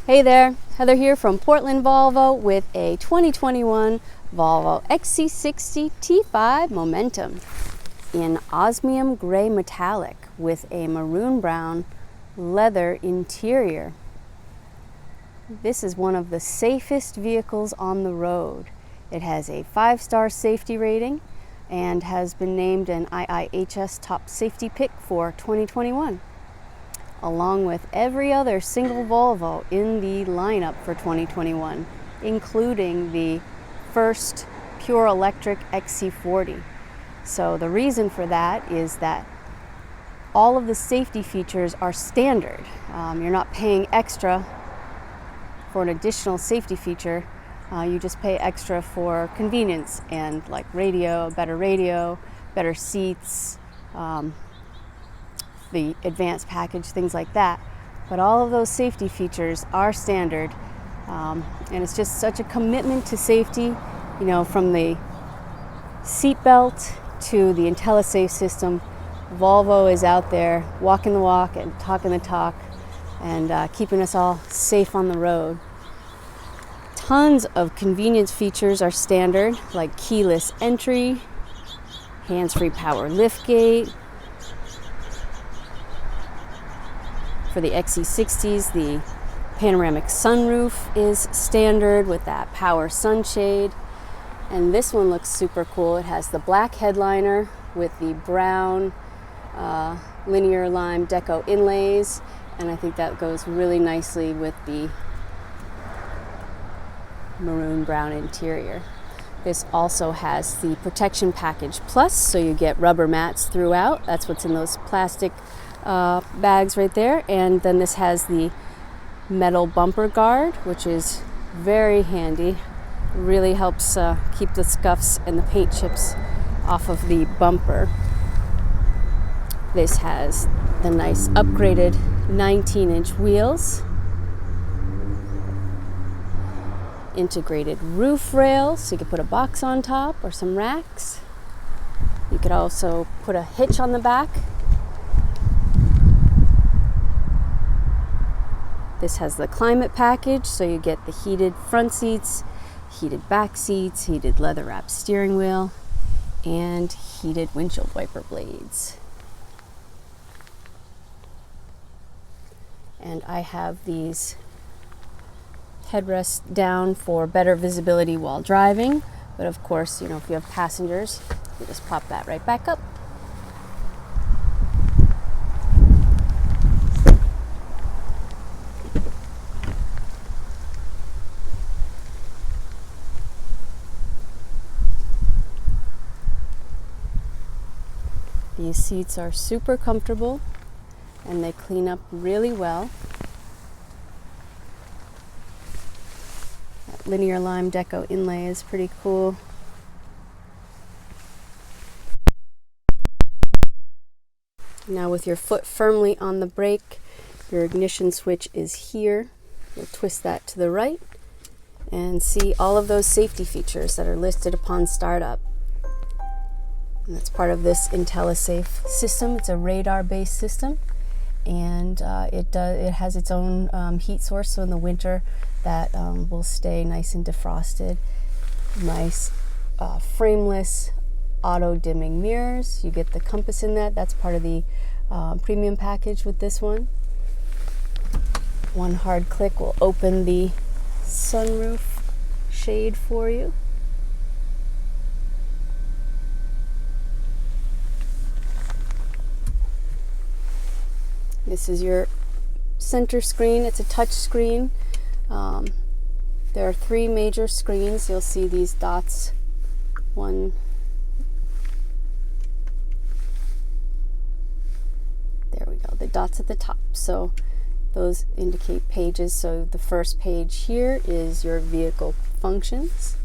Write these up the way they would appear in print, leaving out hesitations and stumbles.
Hey there, Heather here from Portland Volvo with a 2021 Volvo XC60 T5 Momentum in osmium gray metallic with a maroon brown leather interior. This is one of the safest vehicles on the road. It has a 5-star safety rating and has been named an IIHS Top Safety Pick for 2021. Along with every other single Volvo in the lineup for 2021, including the first pure electric XC40. So the reason for that is that all of the safety features are standard. You're not paying extra for an additional safety feature. You just pay extra for convenience and like radio, better seats, the advanced package, things like that. But all of those safety features are standard, and it's just such a commitment to safety, you know, from the seat belt to the IntelliSafe system. Volvo is out there walking the walk and talking the talk and keeping us all safe on the road. Tons of convenience features are standard, like keyless entry, hands-free power liftgate. For the XC60s, the panoramic sunroof is standard with that power sunshade. And this one looks super cool. It has the black headliner with the brown linear lime deco inlays. And I think that goes really nicely with the maroon brown interior. This also has the protection package plus, so you get rubber mats throughout. That's what's in those plastic bags right there. And then this has the metal bumper guard, which is very handy. Really helps keep the scuffs and the paint chips off of the bumper. This has the nice upgraded 19-inch wheels, integrated roof rails, so you could put a box on top or some racks. You could also put a hitch on the back. This has the climate package, so you get the heated front seats, heated back seats, heated leather wrapped steering wheel, and heated windshield wiper blades. And I have these headrests down for better visibility while driving, but of course, you know, if you have passengers, you just pop that right back up. These seats are super comfortable and they clean up really well. That linear lime deco inlay is pretty cool. Now with your foot firmly on the brake, your ignition switch is here. You'll twist that to the right and see all of those safety features that are listed upon startup. And that's part of this IntelliSafe system. It's a radar-based system, and it has its own heat source, so in the winter that will stay nice and defrosted. Nice frameless auto-dimming mirrors. You get the compass in that. That's part of the premium package with this one. One hard click will open the sunroof shade for you. This is your center screen. It's a touch screen. There are 3 major screens. You'll see these dots. One. There we go. The dots at the top. So those indicate pages. So the first page here is your vehicle functions.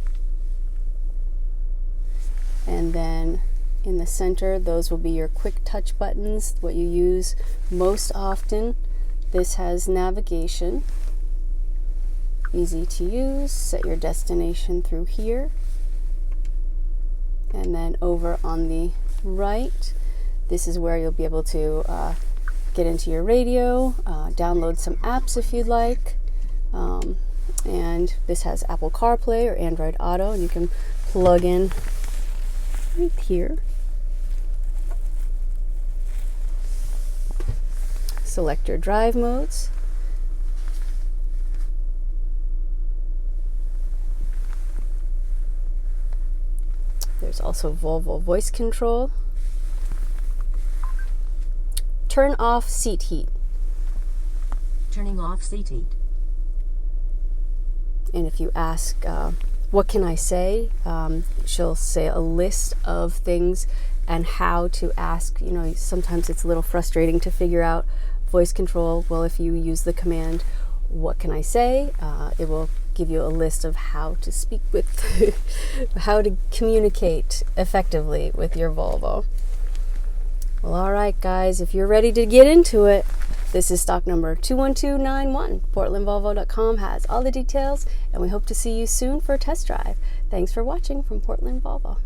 And then in the center, those will be your quick touch buttons, what you use most often. This has navigation, easy to use. Set your destination through here. And then over on the right, this is where you'll be able to get into your radio, download some apps if you'd like, And this has Apple CarPlay or Android Auto, and you can plug in right here. Select your drive modes. There's also Volvo voice control. Turn off seat heat. Turning off seat heat. And if you ask, what can I say? She'll say a list of things and how to ask. You know, sometimes it's a little frustrating to figure out voice control. Well, if you use the command, what can I say? It will give you a list of how to speak with, how to communicate effectively with your Volvo. Well, all right, guys, if you're ready to get into it, this is stock number 21291. PortlandVolvo.com has all the details, and we hope to see you soon for a test drive. Thanks for watching from Portland Volvo.